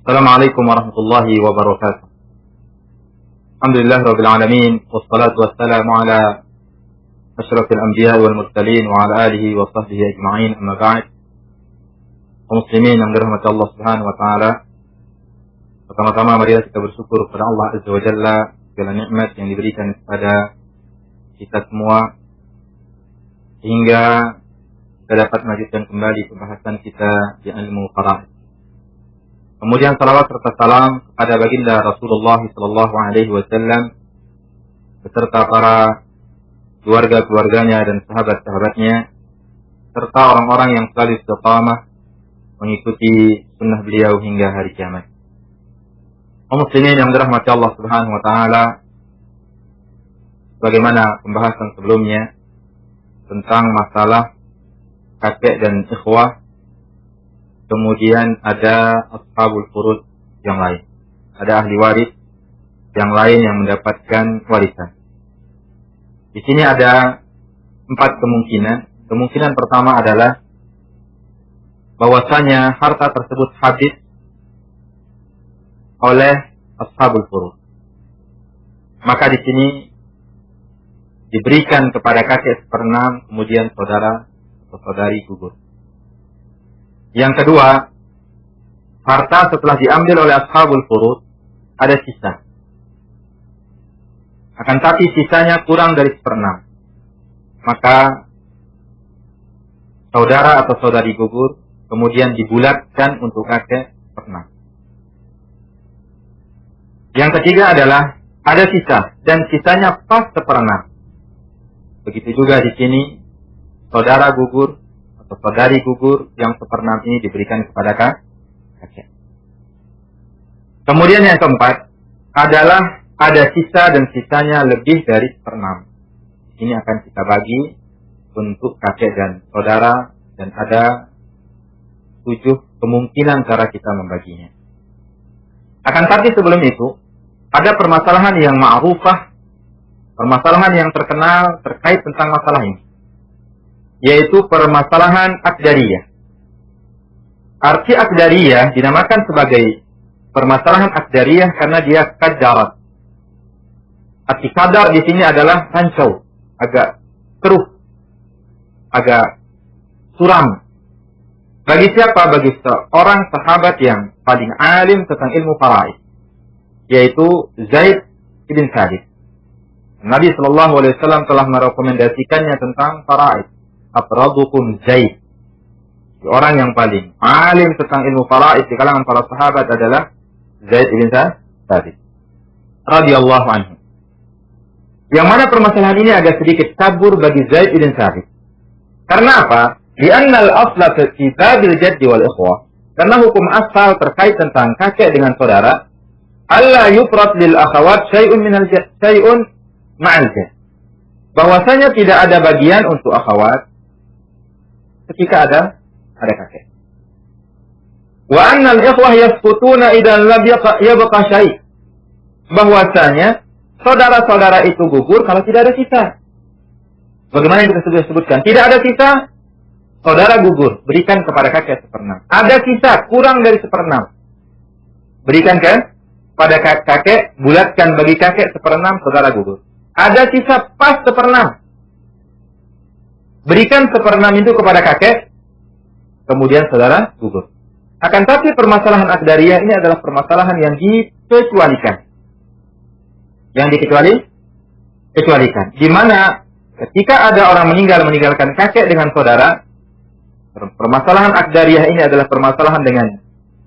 Assalamualaikum warahmatullahi wabarakatuh. Alhamdulillah rabbil alamin, wassalatu wassalamu ala asyrafil anbiya wal mursalin wa ala alihi wa sahbihi ajma'in, amma ba'd. Muslimin yang dirahmati Allah Subhanahu wa taala. Pertama-tama marilah kita bersyukur kepada Allah Azza wa Jalla segala nikmat yang diberikan kepada kita semua sehingga kita dapat melanjutkan kembali pembahasan kita di ilmu fara'id. Kemudian salawat serta salam kepada baginda Rasulullah sallallahu alaihi wasallam beserta para keluarga-keluarganya dan sahabat-sahabatnya serta orang-orang yang selalu istiqamah mengikuti sunnah beliau hingga hari kiamat. Muslimin yang dirahmati Allah Subhanahu wa taala, bagaimana pembahasan sebelumnya tentang masalah kakek dan ikhwah. Kemudian ada ashabul furud yang lain. Ada ahli waris yang lain yang mendapatkan warisan. Di sini ada 4 kemungkinan. Kemungkinan pertama adalah bahwasanya harta tersebut habis oleh ashabul furud. Maka di sini diberikan kepada kakek seperenam, kemudian saudara atau saudari gugur. Yang kedua, harta setelah diambil oleh ashabul furud ada sisa. Akan tapi sisanya kurang dari seperenam. Maka saudara atau saudari gugur kemudian dibulatkan untuk kakek seperenam. Yang ketiga adalah ada sisa dan sisanya pas seperenam. Begitu juga di sini saudara gugur atau saudari gugur yang seperenam ini diberikan kepada kakek. Kemudian yang keempat adalah ada sisa dan sisanya lebih dari seperenam. Ini akan kita bagi untuk kakek dan saudara dan ada 7 kemungkinan cara kita membaginya. Akan tapi sebelum itu ada permasalahan yang ma'rufah, permasalahan yang terkenal terkait tentang masalah ini, yaitu permasalahan akdariyah. Arti akdariyah dinamakan sebagai permasalahan akdariyah karena dia kadarat. Arti kadar di sini adalah hancur, agak keruh, agak suram. Bagi siapa? Bagi seorang sahabat yang paling alim tentang ilmu fara'id, yaitu Zaid bin Thabit. Nabi sallallahu alaihi wasallam telah merekomendasikannya tentang fara'id. Afradukum Zaid. Orang yang paling alim tentang ilmu fara'id di kalangan para sahabat adalah Zaid bin Thabit radhiyallahu anhu. Yang mana permasalahan ini agak sedikit kabur bagi Zaid bin Thabit. Karena apa? Li'anna al-asla fi babil jaddi wal ikhwah. Karena hukum asal terkait tentang kakek dengan saudara, alla yufrat lil akhawat syai'un minal jadd, syai'un ma'al jadd. Bahwasanya tidak ada bagian untuk akhwat ketika ada kakek. Wa anna al-ikhwah yasqutuna idan lam yabqa syai'. Bahwasanya saudara-saudara itu gugur kalau tidak ada sisa. Bagaimana yang kita sudah sebutkan? Tidak ada sisa, saudara gugur, berikan kepada kakek seperenam. Ada sisa, kurang dari seperenam, berikan kepada kakek, bulatkan bagi kakek seperenam, saudara gugur. Ada sisa pas seperenam, berikan seperenam itu kepada kakek, kemudian saudara gugur. Akan tapi permasalahan akdariyah ini adalah permasalahan yang dikecualikan. Yang dikecualikan. Di mana ketika ada orang meninggalkan kakek dengan saudara, permasalahan akdariyah ini adalah permasalahan dengan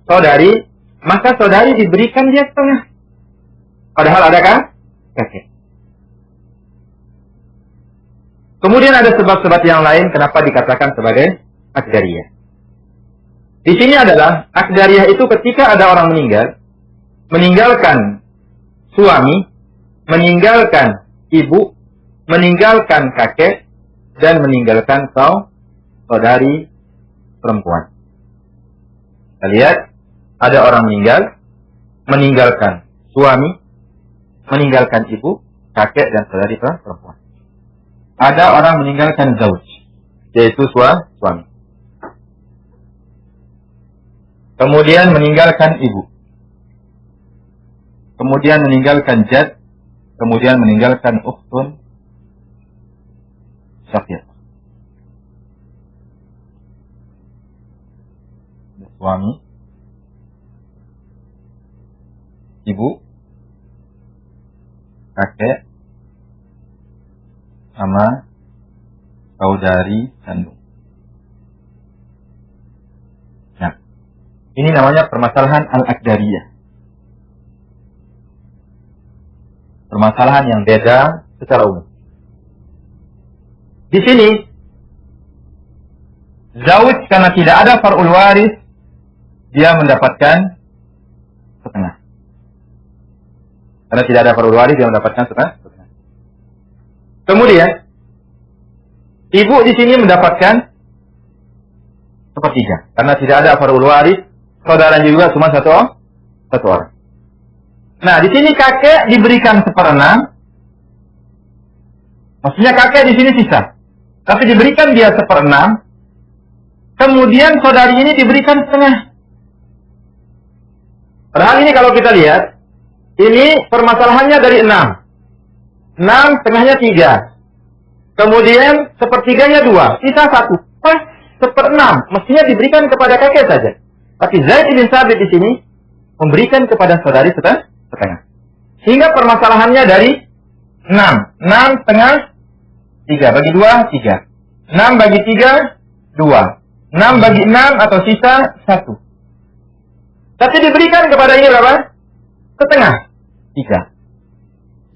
saudari, maka saudari diberikan dia setengah. Padahal ada kakek. Kemudian ada sebab-sebab yang lain kenapa dikatakan sebagai akdariyah. Di sini adalah akdariyah itu ketika ada orang meninggalkan suami, meninggalkan ibu, meninggalkan kakek, dan meninggalkan saudari perempuan. Kita lihat, ada orang meninggalkan suami, meninggalkan ibu, kakek, dan saudari perempuan. Ada orang meninggalkan zauj, yaitu suami. Kemudian meninggalkan ibu. kemudian meninggalkan jad, kemudian meninggalkan ukhtun syaqiqah. Suami, ibu, kakek, sama saudari kandung. Nah, ini namanya permasalahan al-aqdariyah. Permasalahan yang beda secara umum. Di sini, zauj karena tidak ada far'ul waris, dia mendapatkan setengah. Karena tidak ada far'ul waris, dia mendapatkan setengah. Kemudian, ibu di sini mendapatkan sepertiga. Karena tidak ada far'ul waris, saudaranya juga cuma satu orang. Nah, di sini kakek diberikan 1/6. Maksudnya kakek di sini sisa. Tapi diberikan dia 1/6. Kemudian saudari ini diberikan setengah. Padahal ini kalau kita lihat, ini permasalahannya dari 6. 6 setengahnya 3. Kemudian sepertiganya 2. Sisa 1. Pas 1/6. Mestinya diberikan kepada kakek saja. Tapi Zaid bin Sabit di sini memberikan kepada saudari setengah. Sehingga permasalahannya dari 6. 6 setengah 3. Bagi 2, 3. 6 bagi 3, 2. 6 bagi 6 atau sisa 1. Tapi diberikan kepada ini berapa? Setengah. 3.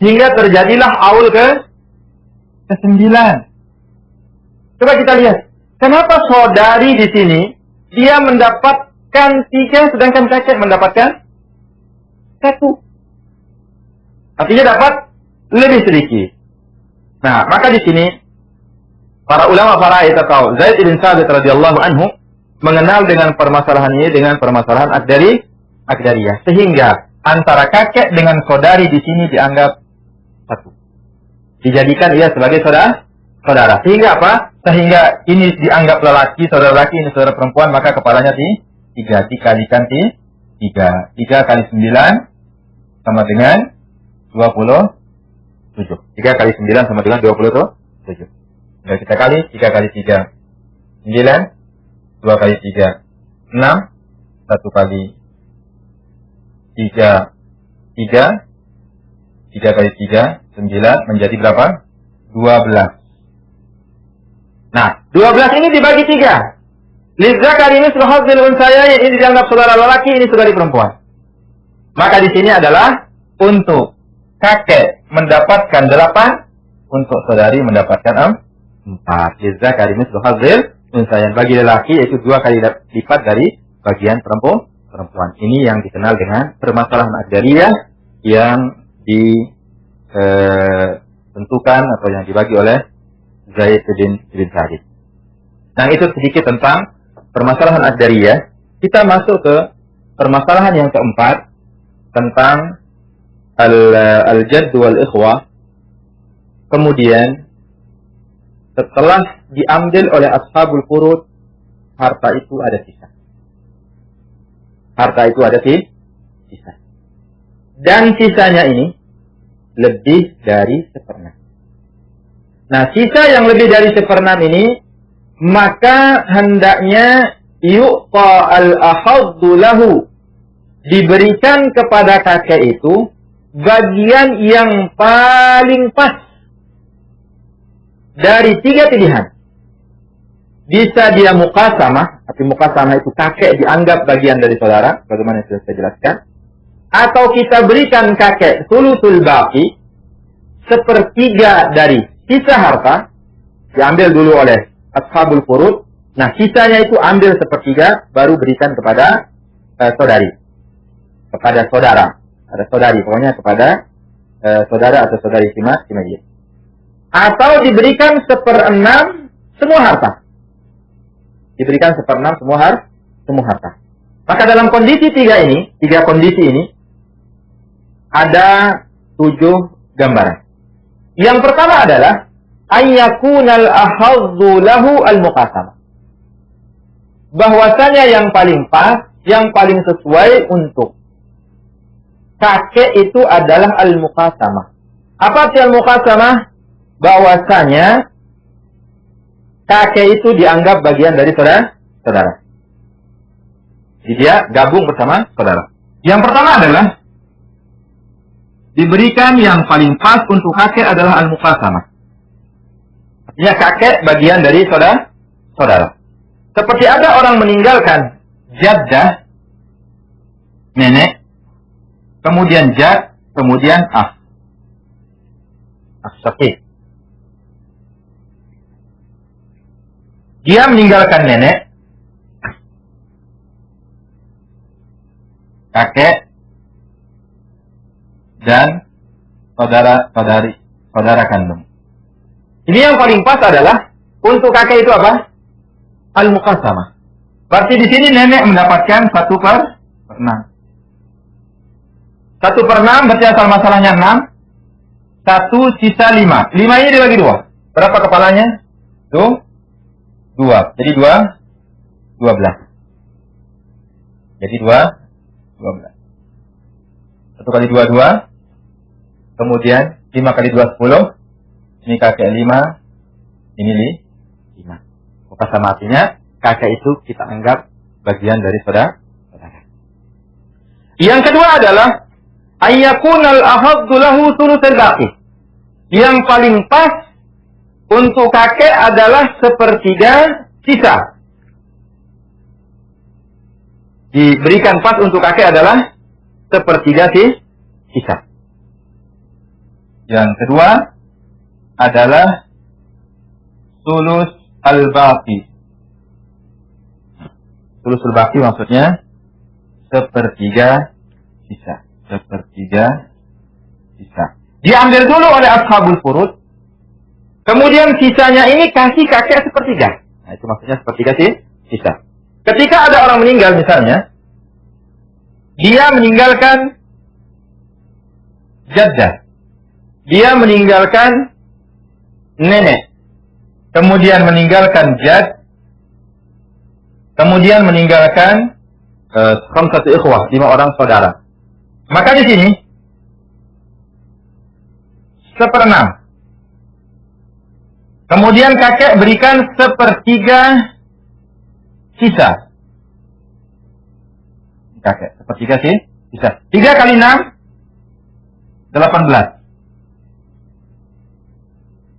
Sehingga terjadilah aul ke-9. Coba kita lihat. Kenapa saudari di sini dia mendapatkan 3 sedangkan kakek mendapatkan 1? Artinya dapat lebih sedikit. Nah, maka di sini para ulama faraid atau Zaid bin Sabit radhiyallahu anhu mengenal dengan permasalahan ini dengan permasalahan aqdariyah, sehingga antara kakek dengan saudari di sini dianggap satu. Dijadikan ia sebagai saudara. Sehingga apa? Sehingga ini dianggap lelaki, saudara lelaki, ini saudara perempuan, maka kepalanya 3 dikalikan 3. 3 kali 9 sama dengan 27. 3 kali 9 sama dengan 27. Tinggal kita kali, 3 kali 3. 9. 2 kali 3. 6. 1 kali 3. 3. 3 kali 3. 9 menjadi berapa? 12. Nah, 12 ini dibagi 3. Lidzakari mislu hadzil unsayayn, ini dianggap saudara lelaki, ini saudari perempuan. Maka di sini adalah untuk kakek mendapatkan 8, untuk saudari mendapatkan 4. Lidzakari mislu hadzil unsayayn, bagi lelaki yaitu 2 kali lipat dari bagian perempuan. Ini yang dikenal dengan permasalahan aqdariyah yang ditentukan atau yang dibagi oleh Zaid bin Sabit. Nah, itu sedikit tentang permasalahan aqdariyah. Kita masuk ke permasalahan yang keempat tentang al-jadd wal ikhwah. Kemudian setelah diambil oleh ashabul furud, harta itu ada sisa. Dan sisanya ini lebih dari 1/6. Nah, sisa yang lebih dari 1/6 ini, maka hendaknya yu'ta al-ahaddu lahu, diberikan kepada kakek itu bagian yang paling pas dari 3 pilihan. Bisa dia muqasamah, tapi muqasamah itu kakek dianggap bagian dari saudara, bagaimana yang sudah saya jelaskan. Atau kita berikan kakek sulusul baqi, 1/3 dari sisa harta, diambil dulu oleh ashabul furud. Nah, sisanya itu ambil 1/3, baru berikan kepada saudari. Kepada saudara. Ada saudari, pokoknya kepada saudara atau saudari simajiyah. Atau diberikan 1/6 semua harta. Diberikan 1/6 semua harta. Maka dalam kondisi 3 kondisi ini, ada 7 gambaran. Yang pertama adalah ayyakunal ahaddu lahu al-muqasamah. Bahwasanya yang paling pas, yang paling sesuai untuk kakek itu adalah al-muqasamah. Apa arti al-muqasamah? Bahwasanya kakek itu dianggap bagian dari saudara. Jadi dia gabung bersama saudara. Yang pertama adalah diberikan yang paling pas untuk kakek adalah al-muqasamah. Artinya kakek bagian dari saudara. Seperti ada orang meninggalkan jaddah, nenek, kemudian jad, kemudian as-syaqiq. Dia meninggalkan nenek, kakek, dan saudara kandung. Ini yang paling pas adalah untuk kakek itu apa? Al-muqasamah. Berarti di sini nenek mendapatkan 1/6. 1/6 berarti asal masalahnya 6. 1 sisa 5. 5 ini dibagi 2. Berapa kepalanya? Tuh. 2. Jadi 12. Jadi 12. 1 kali 2, 2. Kemudian 5 kali 2, 10. Ini kakek 5. Ini 5. Maka sama artinya kakek itu kita anggap bagian dari saudara. Yang kedua adalah ayyakunal ahaddu lahu thulutsal baqi. Yang paling pas untuk kakek adalah 1/3 sisa. Diberikan pas untuk kakek adalah 1/3 sisa. Yang kedua adalah sulus al-baqi. Sulus al-baqi maksudnya 1/3 sisa. 1/3 sisa. Diambil dulu oleh ashabul furud. Kemudian sisanya ini kasih kakek 1/3. Nah, itu maksudnya 1/3 sisa. Ketika ada orang meninggal misalnya, dia meninggalkan jaddah. Dia meninggalkan nenek. Kemudian meninggalkan jad. Kemudian meninggalkan khamsatu ikhwah, 5 orang saudara. Maka di sini 1/6. Kemudian kakek berikan 1/3 sisa. Kakek 1/3 sisa. 3 kali 6 18.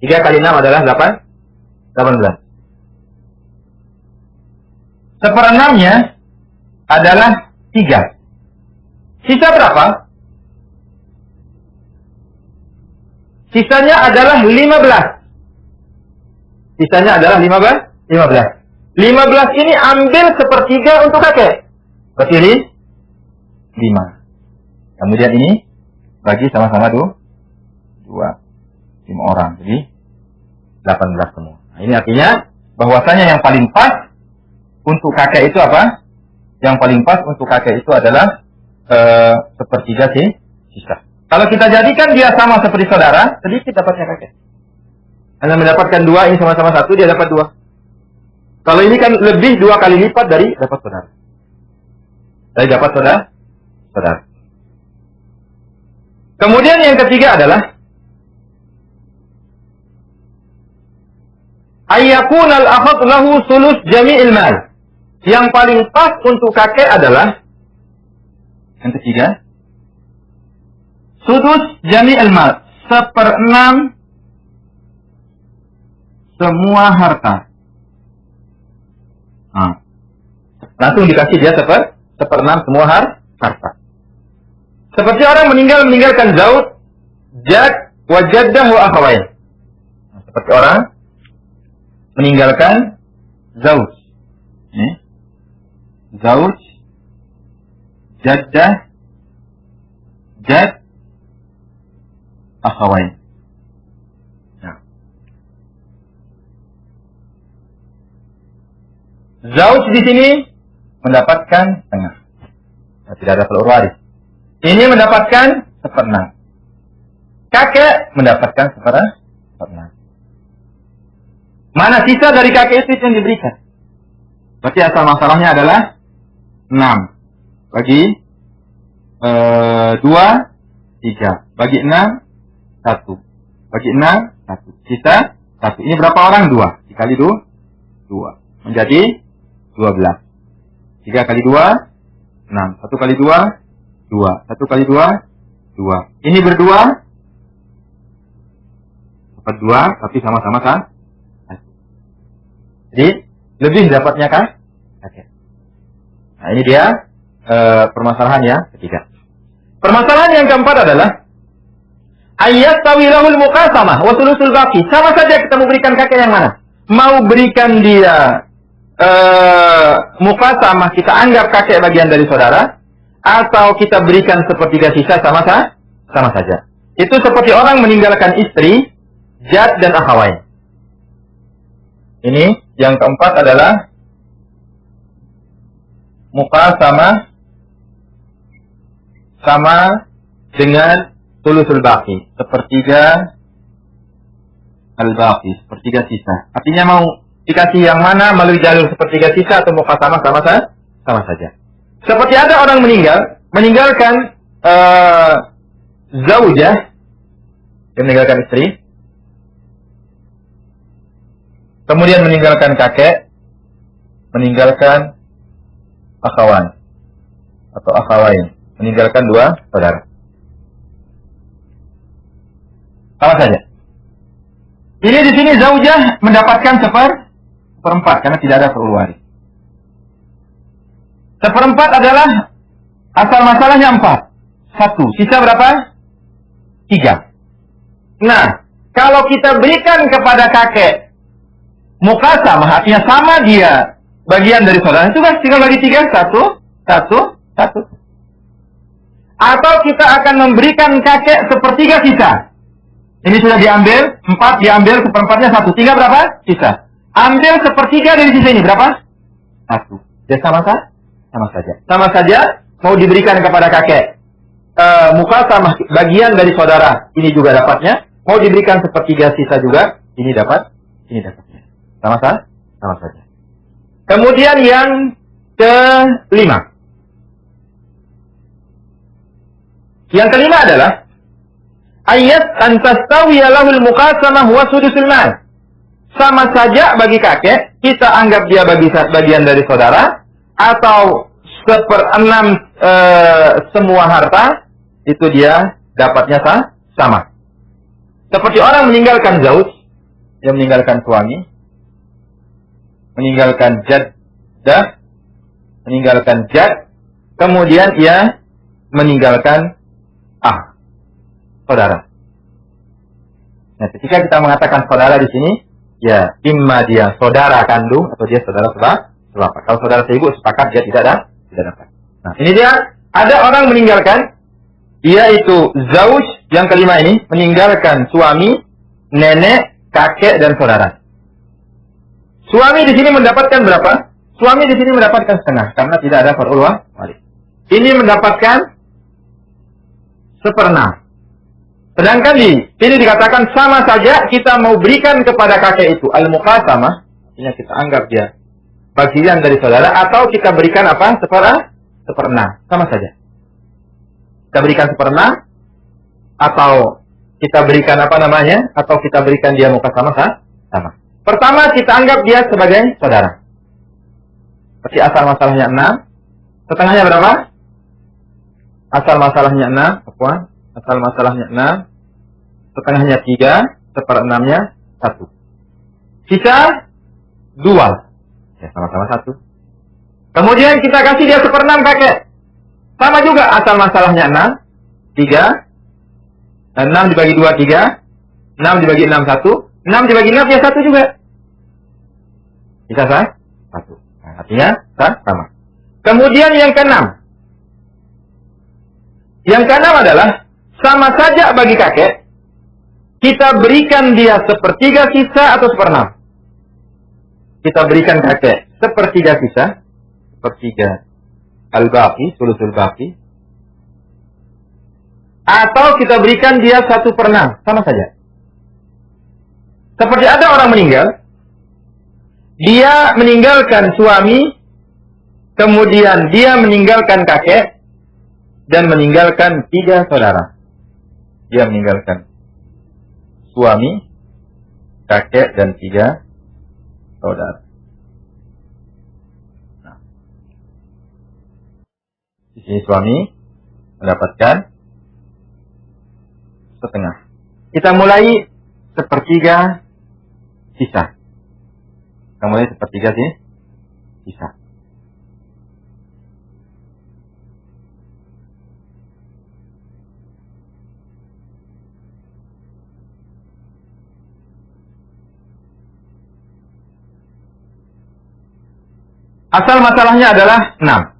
3 kali 6 adalah 18. 1/6-nya adalah 3. Sisa berapa? Sisanya adalah 15. Sisanya adalah 15. 15 ini ambil 1/3 untuk kakek. Berarti 5. Kemudian ini bagi sama-sama 2. 5 orang. Jadi 18 semua. Nah, ini artinya bahwasanya yang paling pas untuk kakek itu apa? Yang paling pas untuk kakek itu adalah 1/3 sisa. Kalau kita jadikan dia sama seperti saudara, sedikit dapatnya kakek. Anda mendapatkan 2, ini sama-sama 1, dia dapat 2. Kalau ini kan lebih 2 kali lipat dari dapat saudara. Dari dapat saudara. Kemudian yang ketiga adalah ayyakunal akhad lahu sulus jami'il mal. Yang paling pas untuk kakek adalah yang ketiga sudus jami'il mal, 1/6 semua harta. Langsung dikasih dia 1/6 semua harta. Seperti orang meninggalkan zaud, jad, wa jaddah wa akhawain. Seperti orang meninggalkan zaud. Zaud, jaddah, jad, akhawain. Zauj di sini mendapatkan setengah. Tidak ada peluru waris. Ini mendapatkan 1/6. Kakek mendapatkan 1/6. Mana sisa dari kakek itu yang diberikan? Berarti asal masalahnya adalah 6 bagi 2, 3. Bagi 6, 1. Bagi 6, 1. Sisa 1. Ini berapa orang? 2. Dikali 2. Menjadi 12. 3 kali 2, 6. 1 kali 2, 2. 1 kali 2, 2. Ini berdua. Dapat 2, tapi sama-sama kan? 1. Jadi, lebih dapatnya kan? Oke. Nah, ini dia permasalahan yang ketiga. Permasalahan yang keempat adalah ayat tawilahul muqasamah wa sulusul baqi. Sama saja kita mau berikan kakek yang mana? Mau berikan dia muqasamah, kita anggap kakek bagian dari saudara, atau kita berikan sepertiga sisa, sama saja. Itu seperti orang meninggalkan istri, jad dan akhawain. Ini yang keempat adalah muqasamah sama dengan sulusul baqi, sepertiga al-baqi, sepertiga sisa. Artinya mau dikasih yang mana, melalui jalur sepertiga sisa atau muqasamah, sama saja. Seperti ada orang meninggalkan zaujah, dia meninggalkan istri, kemudian meninggalkan kakek, meninggalkan akhawan atau akhawain, meninggalkan 2 saudara. Sama saja. Ini di sini zaujah mendapatkan seperempat karena tidak ada far'ul waris. Seperempat adalah asal masalahnya 4. 1. Sisa berapa? 3. Nah, kalau kita berikan kepada kakek muqasamah, artinya sama dia bagian dari saudara, itu kan tinggal bagi 3, 1. Atau kita akan memberikan kakek sepertiga sisa. Ini sudah diambil, 4 diambil, seperempatnya 1. Tinggal berapa? Sisa. Ambil sepertiga dari sisa ini, berapa? 1. Dia sama saja. Sama saja mau diberikan kepada kakek muqasamah bagian dari saudara, ini juga dapatnya. Mau diberikan sepertiga sisa juga, ini dapatnya. Sama saja. Kemudian yang kelima. Yang kelima adalah ayat antastawiya lahul muqasamah wa sudusul mal. Sama saja bagi kakek, kita anggap dia bagian dari saudara, atau 1/6 semua harta, itu dia dapatnya sama. Seperti orang meninggalkan zauj, dia meninggalkan suami, meninggalkan jaddah, meninggalkan jad, kemudian ia meninggalkan saudara. Nah, ketika kita mengatakan saudara di sini, ya imma dia saudara kandung atau dia saudara sebapak. Kalau saudara seibu sepakat dia tidak dapat. Nah, ini dia ada orang meninggalkan, yaitu zauj yang kelima ini meninggalkan suami, nenek, kakek dan saudara. Suami di sini mendapatkan berapa? Suami di sini mendapatkan setengah karena tidak ada far'ul waris. Ini mendapatkan 1/6. Sedangkan di sini dikatakan sama saja kita mau berikan kepada kakek itu al-muqasamah, artinya kita anggap dia bagian dari saudara, atau kita berikan apa? 1/6. Sama saja. Kita berikan 1/6 atau kita berikan apa namanya? Atau kita berikan dia muqasamah sama. Pertama kita anggap dia sebagai saudara. Seperti asal masalahnya 6. Setengahnya berapa? Asal masalahnya 6. Asal masalahnya 6. Setengahnya 3. 1/6-nya 1. Sisa 2. Ya sama-sama 1. Kemudian kita kasih dia 1/6 kakek. Sama juga asal masalahnya 6. 3. 6 dibagi 2, 3. 6 dibagi 6, 1. 6 dibagi 6, ya 1 juga. Bisa 1. Nah, artinya sama. Kemudian yang ke-6. Yang ke-6 adalah sama saja bagi kakek. Kita berikan dia sepertiga sisa atau 1/6. Kita berikan kakek sepertiga sisa. Sepertiga al-baqi, sulusul baqi. Atau kita berikan dia 1/6. Sama saja. Seperti ada orang meninggal. Dia meninggalkan suami. Kemudian dia meninggalkan kakek. dan meninggalkan 3 saudara. Dia meninggalkan suami, kakek, dan 3 saudara. Nah, di sini suami mendapatkan setengah. Kita mulai sepertiga sisa. Kita mulai sepertiga sisa. Asal masalahnya adalah 6.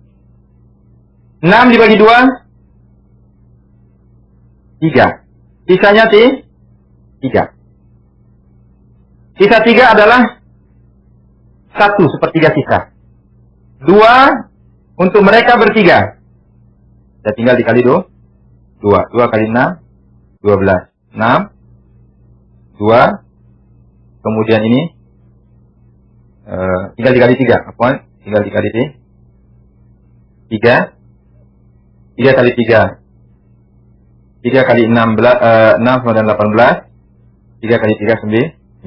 6 dibagi 2, 3. Sisanya 3. Sisa 3 adalah 1 sepertiga sisa. 2 untuk mereka bertiga. Ya tinggal dikali 2. 2 kali 6, 12. 6, 2. Kemudian ini tinggal dikali 3. Tinggal dikali 3. 3 kali 3. 3 kali 6 sama dengan 18. 3 kali 3 9.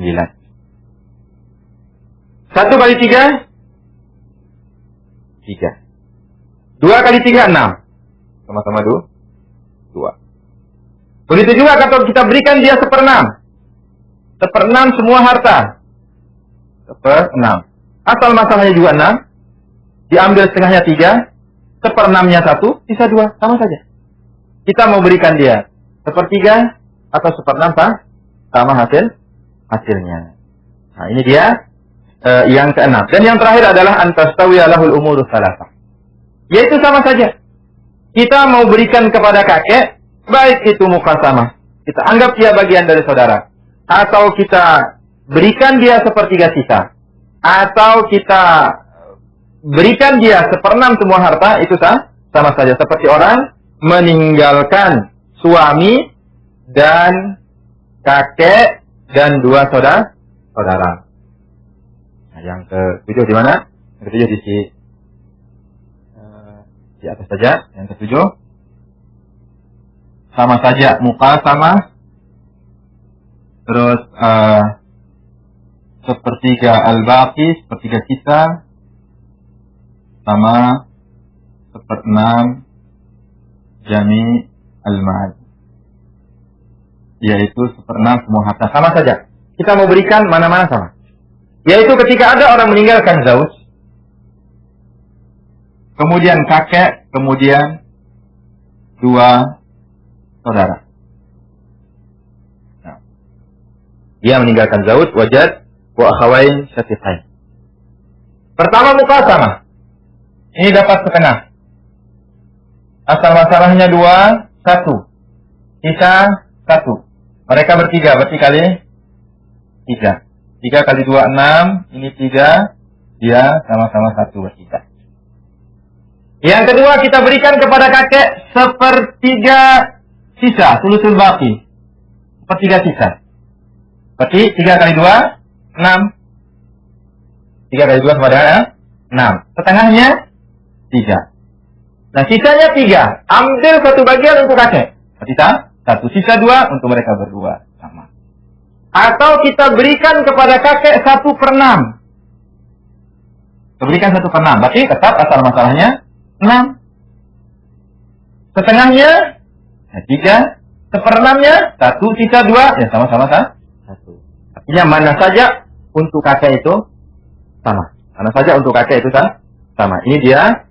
1 kali 3 3. 2 kali 3 6. Sama-sama 2. Begitu juga kalau kita berikan dia 1/6. 1/6 semua harta. 1/6. Asal masalahnya juga 6. Diambil setengahnya 3. 1/6-nya 1. Sisa 2. Sama saja. Kita mau berikan dia 1/3 atau 1/6 sama hasilnya. Nah ini dia yang ke-6. Dan yang terakhir adalah antastawiya lahul umuru salasah. Yaitu sama saja. Kita mau berikan kepada kakek, baik itu muqasamah. Kita anggap dia bagian dari saudara. Atau kita berikan dia 1/3 sisa. Atau kita berikan dia 1/6 semua harta, itu sama saja. Seperti orang meninggalkan suami dan kakek dan 2 saudara. Nah, yang ke-7 di mana? Yang ke-7 di atas saja. Yang ke-7 sama saja muqasamah. Terus 1/3 al-baqi, 1/3 sisa, sama 1/6 jami al-mal, yaitu 1/6 semua harta. Sama saja. Kita mau berikan mana-mana sama. Yaitu ketika ada orang meninggalkan zauj, kemudian kakek, kemudian 2 saudara. Nah, dia meninggalkan zauj, wajad, wa akhawain syaqiqain. Pertama muqasamah. Ini dapat setengah. Asal masalahnya 2, 1. Sisa 1. Mereka bertiga, berarti kali 3. 3 kali 2, 6. Ini 3. Dia sama-sama 1 bertiga. Yang kedua kita berikan kepada kakek 1/3 sisa. Sulusul baqi. 1/3 sisa. Berarti 3 kali 2, 6. 3 kali 2 sama dengan 6. Setengahnya 3. Nah sisanya 3. Ambil 1 bagian untuk kakek. Sisa 1. Sisa 2 untuk mereka berdua. Sama. Atau kita berikan kepada kakek 1/6. Kita berikan 1/6. Berarti tetap asal masalahnya 6. Setengahnya 3. 1/6-nya 1. Sisa 2. Ya sama-sama 1. Artinya mana saja untuk kakek itu sama. Mana saja untuk kakek itu sama. Ini dia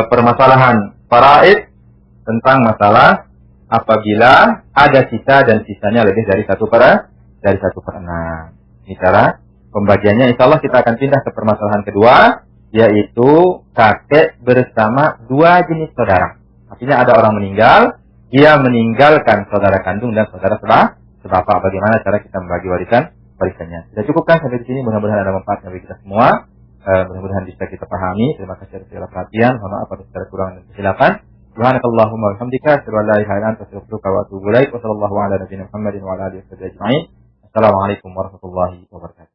permasalahan faraid tentang masalah apabila ada sisa dan sisanya lebih dari 1/6. Ini cara pembagiannya. Insyaallah kita akan pindah ke permasalahan kedua, yaitu kakek bersama 2 jenis saudara. Artinya ada orang meninggal, dia meninggalkan saudara kandung dan saudara sebapak. Bagaimana cara kita membagi warisannya? Kita cukupkan sampai di sini. Mudah-mudahan ada manfaat bagi kita semua. Mudah-mudahan bisa kita pahami. Terima kasih atas segala perhatian. Mohon maaf atas segala kekurangan dan kesilapan. Subhanakallahumma wa bihamdika, asyhadu an la ilaha illa anta, astaghfiruka wa atubu ilaik. Wa sallallahu ala nabiyyina Muhammadin wa ala alihi wa sahbihi ajma'in. Assalamualaikum warahmatullahi wabarakatuh.